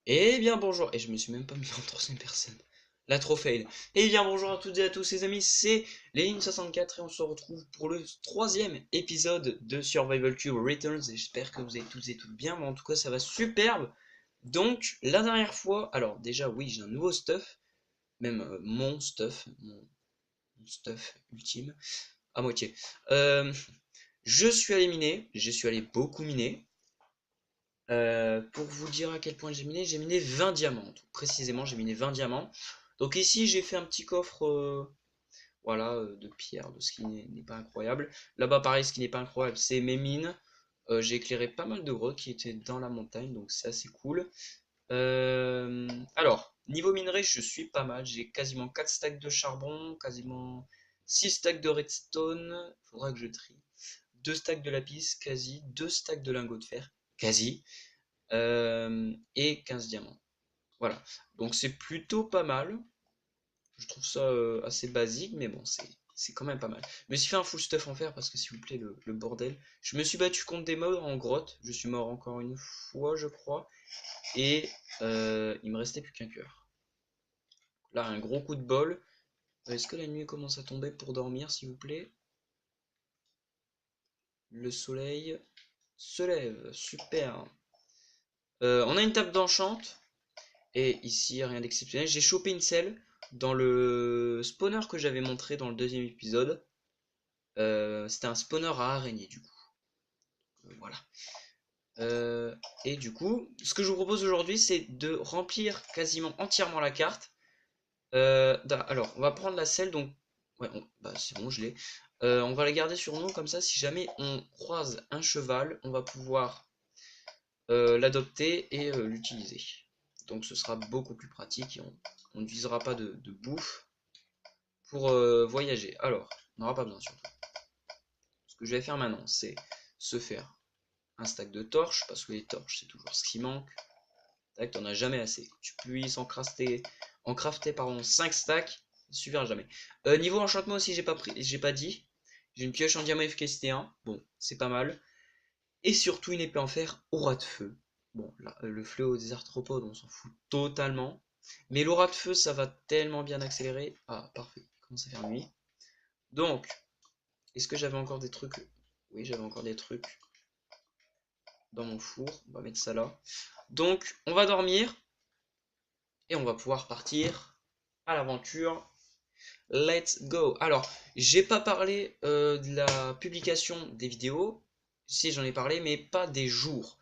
Eh bien bonjour, et je me suis même pas mis en troisième personne. La trop fail. Eh bien bonjour à toutes et à tous les amis, c'est Léline64 et on se retrouve pour le troisième épisode de Survival Cube Returns et j'espère que vous allez tous et toutes bien, mais en tout cas ça va superbe. Donc la dernière fois, alors déjà oui j'ai un nouveau stuff, même mon stuff ultime, à moitié. Euh, je suis allé miner, je suis allé beaucoup miner. Pour vous dire à quel point j'ai miné 20 diamants. Tout précisément, j'ai miné 20 diamants. Donc ici, j'ai fait un petit coffre voilà, de pierre, de ce qui n'est pas incroyable. Là-bas, pareil, ce qui n'est pas incroyable, c'est mes mines. J'ai éclairé pas mal de grottes qui étaient dans la montagne, donc c'est assez cool. Alors, niveau minerai, je suis pas mal. J'ai quasiment 4 stacks de charbon, quasiment 6 stacks de redstone. Faudra que je trie. 2 stacks de lapis, quasi. 2 stacks de lingots de fer, quasi. Et 15 diamants. Voilà. Donc c'est plutôt pas mal. Je trouve ça assez basique, mais bon, c'est quand même pas mal. Je me suis fait un full stuff en fer parce que s'il vous plaît, le bordel. Je me suis battu contre des mobs en grotte. Je suis mort encore une fois, je crois. Et il me restait plus qu'un cœur. Là, un gros coup de bol. Est-ce que la nuit commence à tomber pour dormir, s'il vous plaît? Le soleil se lève. Super. On a une table d'enchante. Et ici, rien d'exceptionnel. J'ai chopé une selle dans le spawner que j'avais montré dans le deuxième épisode. C'était un spawner à araignée, du coup. Voilà. Et du coup, ce que je vous propose aujourd'hui, c'est de remplir quasiment entièrement la carte. Alors, on va prendre la selle, donc... Ouais, bah, c'est bon, je l'ai. On va la garder sur nous, comme ça, si jamais on croise un cheval, on va pouvoir l'adopter et l'utiliser. Donc ce sera beaucoup plus pratique et on n'utilisera pas de bouffe pour voyager. Alors, on n'aura pas besoin surtout. Ce que je vais faire maintenant, c'est se faire un stack de torches, parce que les torches c'est toujours ce qui manque. Tac, t'en as jamais assez. Tu puisses en crafter pardon, 5 stacks, ça suffira jamais. Niveau enchantement aussi, j'ai pas dit. J'ai une pioche en diamant efficacité 1, bon, c'est pas mal. Et surtout une épée en fer aura de feu. Bon, là, le fléau des arthropodes, on s'en fout totalement. Mais l'aura de feu, ça va tellement bien accélérer. Ah, parfait, il commence à faire nuit. Donc, est-ce que j'avais encore des trucs? Oui, j'avais encore des trucs dans mon four. On va mettre ça là. Donc, on va dormir et on va pouvoir partir à l'aventure. Let's go. Alors, j'ai pas parlé de la publication des vidéos. Si, j'en ai parlé, mais pas des jours.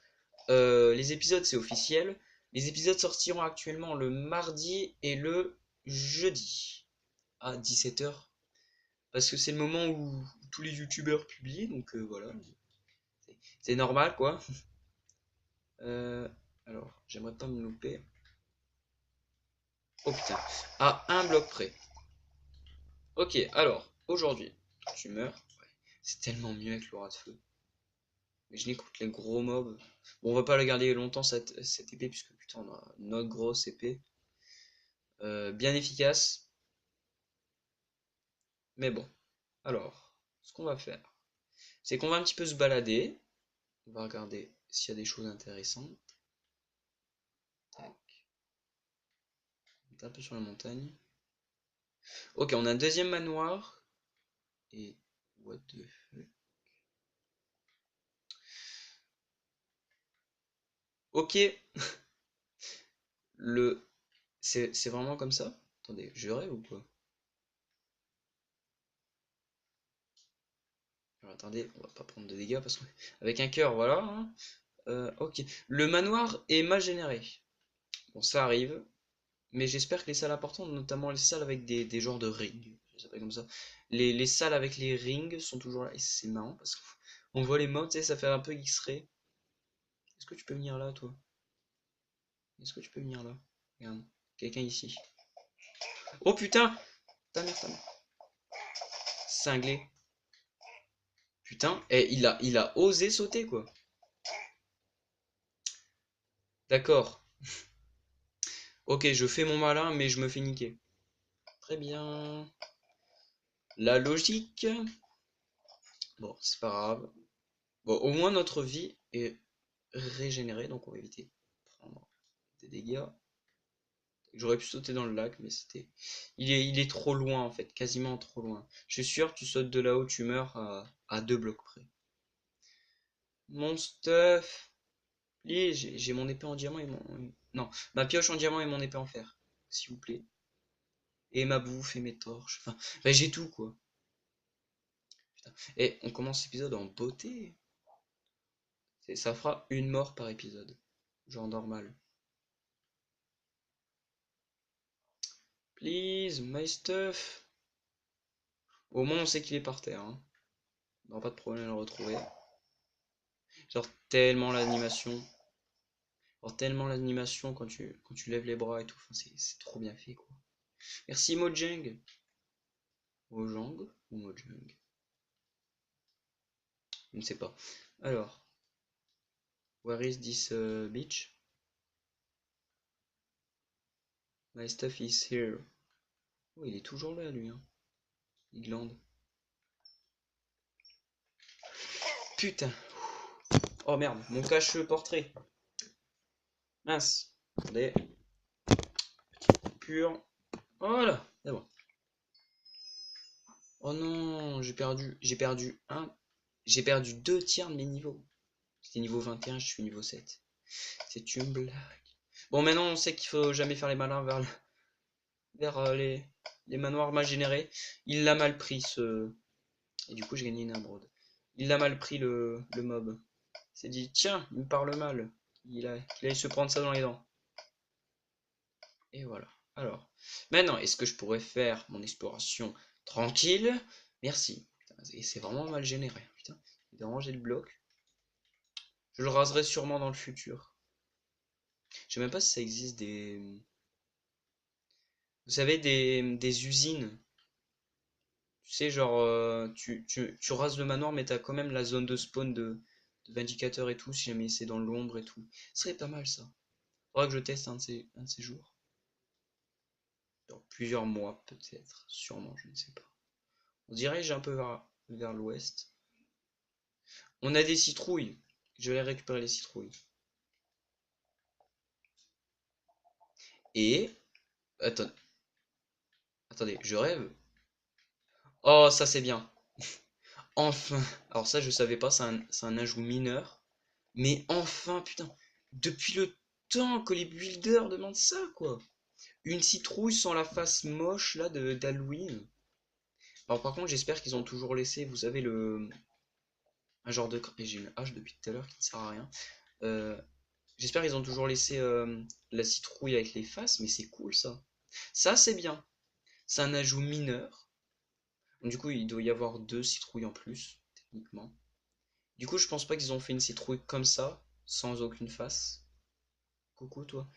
Les épisodes, c'est officiel. Les épisodes sortiront actuellement le mardi et le jeudi à 17 h. Parce que c'est le moment où tous les youtubeurs publient, donc voilà. C'est normal, quoi. Euh, alors, j'aimerais pas me louper. Oh putain, à un bloc près. Ok, alors, aujourd'hui, tu meurs. Ouais. C'est tellement mieux avec l'aura de feu. Mais je n'ai contre les gros mobs. Bon, on va pas la garder longtemps cette épée, puisque putain, on a notre grosse épée. Bien efficace. Mais bon, alors, ce qu'on va faire, c'est qu'on va un petit peu se balader. On va regarder s'il y a des choses intéressantes. Tac. On est un peu sur la montagne. Ok, on a un deuxième manoir. Et what the fuck. Ok, le... c'est vraiment comme ça? Attendez, je rêve ou quoi? Alors attendez, on va pas prendre de dégâts parce qu'avec un cœur, voilà, hein. Ok, le manoir est mal généré. Bon, ça arrive. Mais j'espère que les salles importantes, notamment les salles avec des genres de rings, je sais pas comme ça. Les salles avec les rings sont toujours là. Et c'est marrant parce qu'on voit les mobs, tu sais, ça fait un peu X-ray. Est-ce que tu peux venir là, toi? Est-ce que tu peux venir là? Regarde, quelqu'un ici. Oh putain! Ta mère, ta mère. Cinglé. Putain, et il a osé sauter, quoi. D'accord. Ok, je fais mon malin, mais je me fais niquer. Très bien. La logique. Bon, c'est pas grave. Bon, au moins notre vie est régénérée, donc on va éviter de prendre. des dégâts. J'aurais pu sauter dans le lac, mais c'était... Il est trop loin, en fait. Quasiment trop loin. Je suis sûr, tu sautes de là-haut, tu meurs à 2 blocs près. Mon stuff. J'ai mon épée en diamant et mon... Non, ma pioche en diamant et mon épée en fer. S'il vous plaît. Et ma bouffe et mes torches. Enfin, j'ai tout, quoi. Putain. Et on commence l'épisode en beauté. Ça fera une mort par épisode. Genre normal. Please, my stuff. Au moins, on sait qu'il est par terre. Hein. On n'aura pas de problème à le retrouver. Genre tellement l'animation. Genre tellement l'animation quand tu lèves les bras et tout. Enfin, c'est trop bien fait, quoi. Merci Mojang. Mojang ou Mojang? Je ne sais pas. Alors, where is this beach? My stuff is here. Oh, il est toujours là, lui. Hein. Il glande. Putain. Oh merde, mon cache-portrait. Mince. Attendez. Pur. Voilà. C'est bon. Oh non, j'ai perdu 2 tiers de mes niveaux. J'étais niveau 21, je suis niveau 7. C'est une blague. Bon, maintenant on sait qu'il faut jamais faire les malins vers les manoirs mal générés. Il l'a mal pris ce. Et du coup, j'ai gagné une émeraude. Il l'a mal pris le mob. Il s'est dit, tiens, il me parle mal. Qu'il aille se prendre ça dans les dents. Et voilà. Alors, maintenant, est-ce que je pourrais faire mon exploration tranquille? Merci. Et c'est vraiment mal généré. Putain, il a rangé le bloc. Je le raserai sûrement dans le futur. Je sais même pas si ça existe des... Vous savez, des usines. Tu sais, genre, tu rases le manoir, mais t'as quand même la zone de spawn de vindicateur et tout, si jamais c'est dans l'ombre et tout. Ce serait pas mal, ça. Faudra que je teste un de ces jours. Dans plusieurs mois, peut-être. Sûrement, je ne sais pas. On dirige un peu vers l'ouest. On a des citrouilles. Je vais récupérer les citrouilles. Et... Attendez, je rêve. Oh, ça c'est bien. Enfin. Alors ça, je savais pas, c'est un ajout mineur. Mais enfin, putain. Depuis le temps que les builders demandent ça, quoi. Une citrouille sans la face moche, là, d'Halloween. Alors par contre, j'espère qu'ils ont toujours laissé, vous savez, un genre de... Et j'ai une hache depuis tout à l'heure qui ne sert à rien. Euh, J'espère qu'ils ont toujours laissé la citrouille avec les faces, mais c'est cool ça. Ça c'est bien. C'est un ajout mineur. Donc, du coup, il doit y avoir 2 citrouilles en plus, techniquement. Du coup, je pense pas qu'ils ont fait une citrouille comme ça, sans aucune face. Coucou toi.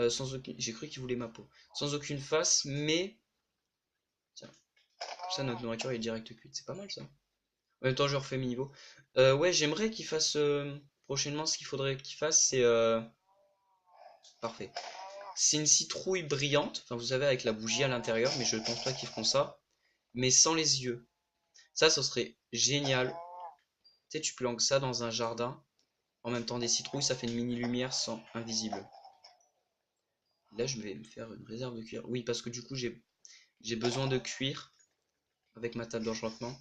Sans aucune... J'ai cru qu'ils voulaient ma peau. Sans aucune face, mais... Tiens, ça notre nourriture est direct cuite, c'est pas mal ça. En même temps, je refais mes niveaux. Ouais, j'aimerais qu'ils fassent... prochainement, ce qu'il faudrait qu'ils fassent, c'est... Parfait. C'est une citrouille brillante, enfin vous savez avec la bougie à l'intérieur, mais je ne pense pas qu'ils feront ça, mais sans les yeux. Ça serait génial. Tu sais, tu planques ça dans un jardin, en même temps des citrouilles, ça fait une mini lumière sans invisible. Là, je vais me faire une réserve de cuir. Oui, parce que du coup, j'ai besoin de cuir avec ma table d'enchantement.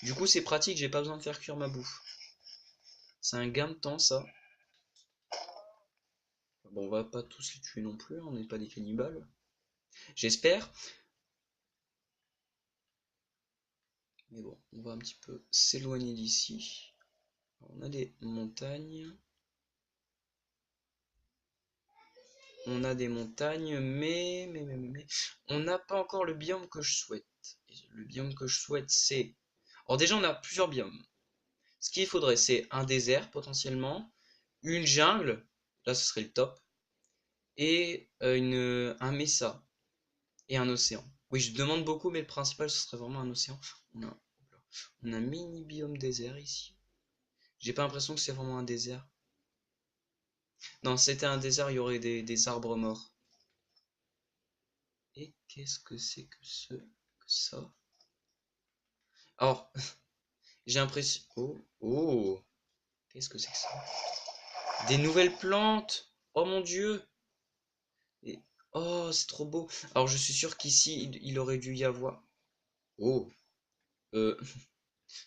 Du coup, c'est pratique, j'ai pas besoin de faire cuire ma bouffe. C'est un gain de temps, ça. Bon, on va pas tous les tuer non plus, hein, on n'est pas des cannibales. J'espère. Mais bon, on va un petit peu s'éloigner d'ici. On a des montagnes. On a des montagnes, mais, on n'a pas encore le biome que je souhaite. Et le biome que je souhaite, c'est... Alors déjà, on a plusieurs biomes. Ce qu'il faudrait, c'est un désert, potentiellement, une jungle, là, ce serait le top, et un mesa, et un océan. Oui, je demande beaucoup, mais le principal, ce serait vraiment un océan. On a un mini biome désert ici. J'ai pas l'impression que c'est vraiment un désert. Non, si c'était un désert, il y aurait des arbres morts. Et qu'est-ce que c'est que ça? Alors, j'ai l'impression... Oh, oh, qu'est-ce que c'est que ça? Des nouvelles plantes! Oh mon Dieu! Oh, c'est trop beau. Alors, je suis sûr qu'ici, il aurait dû y avoir... Oh, euh,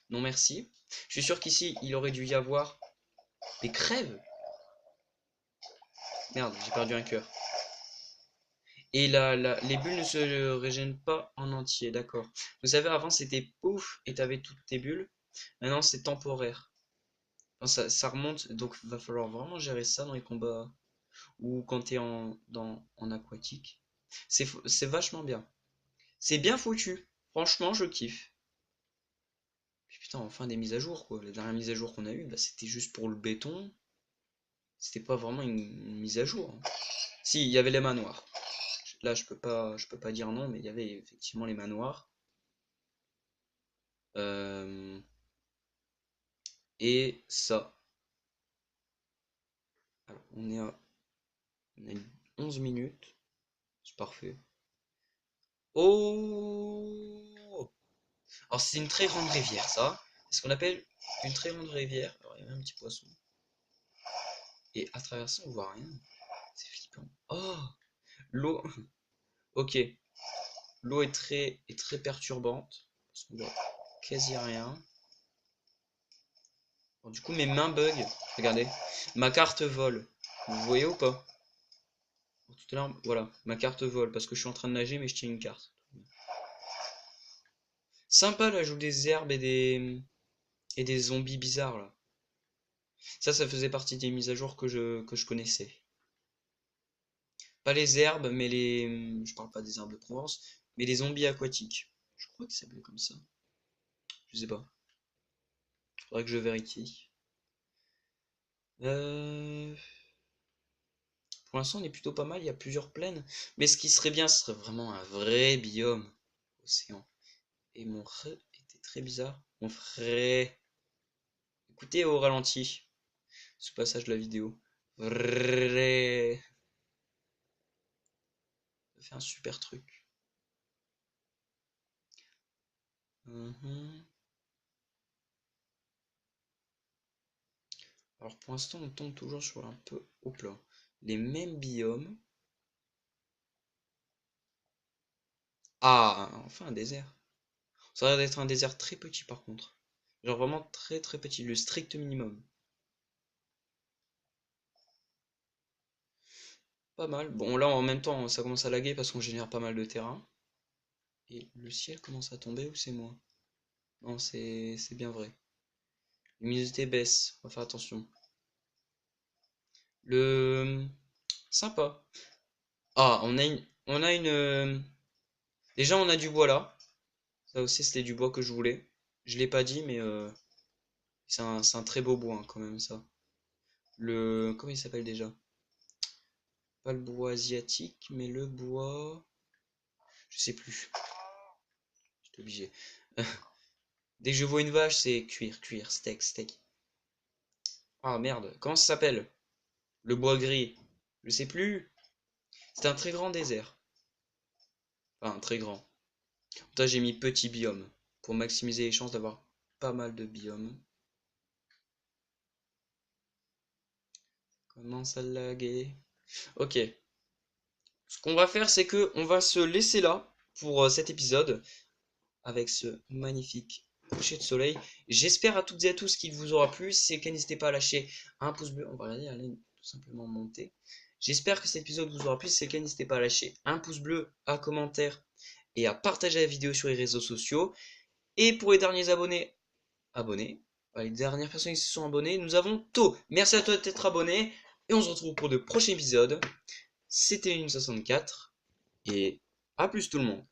non merci. Je suis sûr qu'ici, il aurait dû y avoir des crèves. Merde, j'ai perdu un cœur. Et les bulles ne se régènent pas en entier, d'accord. Vous savez, avant, c'était pouf, et t'avais toutes tes bulles. Maintenant, c'est temporaire. Enfin, ça remonte, donc va falloir vraiment gérer ça dans les combats ou quand t'es en aquatique. C'est vachement bien. C'est bien foutu. Franchement, je kiffe. Puis putain, enfin des mises à jour, quoi. Les dernières mises à jour qu'on a eues, bah, c'était juste pour le béton. C'était pas vraiment une mise à jour, hein. Si, il y avait les manoirs. Là, je peux pas dire non, mais il y avait effectivement les manoirs. Euh, et ça. Alors, on a 11 minutes. C'est parfait. Oh! Alors, c'est une très grande rivière, ça. C'est ce qu'on appelle une très grande rivière. Alors, il y a même un petit poisson. Et à travers ça, on voit rien. C'est flippant. Oh! L'eau. Ok. L'eau est très perturbante. Parce qu'on voit quasi rien. Bon, du coup, mes mains bug. Regardez. Ma carte vole. Vous voyez ou pas? Bon, tout à l'heure, voilà. Ma carte vole parce que je suis en train de nager, mais je tiens une carte. Sympa l'ajout des herbes et des zombies bizarres là. Ça faisait partie des mises à jour que je connaissais. Pas les herbes, mais les... Je parle pas des herbes de Provence, mais les zombies aquatiques. Je crois qu'ils s'appellent comme ça. Je sais pas. Faudrait que je vérifie. Euh... Pour l'instant, on est plutôt pas mal. Il y a plusieurs plaines. Mais ce qui serait bien, ce serait vraiment un vrai biome océan. Et mon frère était très bizarre. Mon frère. Écoutez au ralenti ce passage de la vidéo. Vrai. Ça fait un super truc. Mhm. Alors pour l'instant, on tombe toujours sur un peu au plat. Les mêmes biomes. Ah, enfin un désert. Ça a l'air d'être un désert très petit par contre. Genre vraiment très très petit, le strict minimum. Pas mal. Bon là en même temps ça commence à laguer parce qu'on génère pas mal de terrain. Et le ciel commence à tomber ou c'est moi? Non, c'est bien vrai. Luminosité baisse, on va faire attention. Le... Sympa. Ah, on a une... Déjà on a du bois là. Ça aussi c'était du bois que je voulais. Je l'ai pas dit mais c'est un très beau bois hein, quand même ça. Le... Comment il s'appelle déjà? Pas le bois asiatique, mais le bois... Je sais plus. J'étais obligé. Dès que je vois une vache, c'est cuire, cuire, steak, steak. Ah merde, comment ça s'appelle? Le bois gris. Je sais plus. C'est un très grand désert. Enfin, très grand. Toi, j'ai mis petit biome pour maximiser les chances d'avoir pas mal de biomes. Commence à laguer. Ok. Ce qu'on va faire, c'est que on va se laisser là pour cet épisode avec ce magnifique coucher de soleil. J'espère à toutes et à tous qu'il vous aura plu. Si c'est le cas, n'hésitez pas à lâcher un pouce bleu. On va regarder, allez tout simplement monter. J'espère que cet épisode vous aura plu. Si c'est le cas, n'hésitez pas à lâcher un pouce bleu, un commentaire et à partager la vidéo sur les réseaux sociaux. Et pour les derniers abonnés, les dernières personnes qui se sont abonnées, nous avons To. Merci à toi d'être abonné et on se retrouve pour de prochains épisodes. C'était une 64 et à plus tout le monde.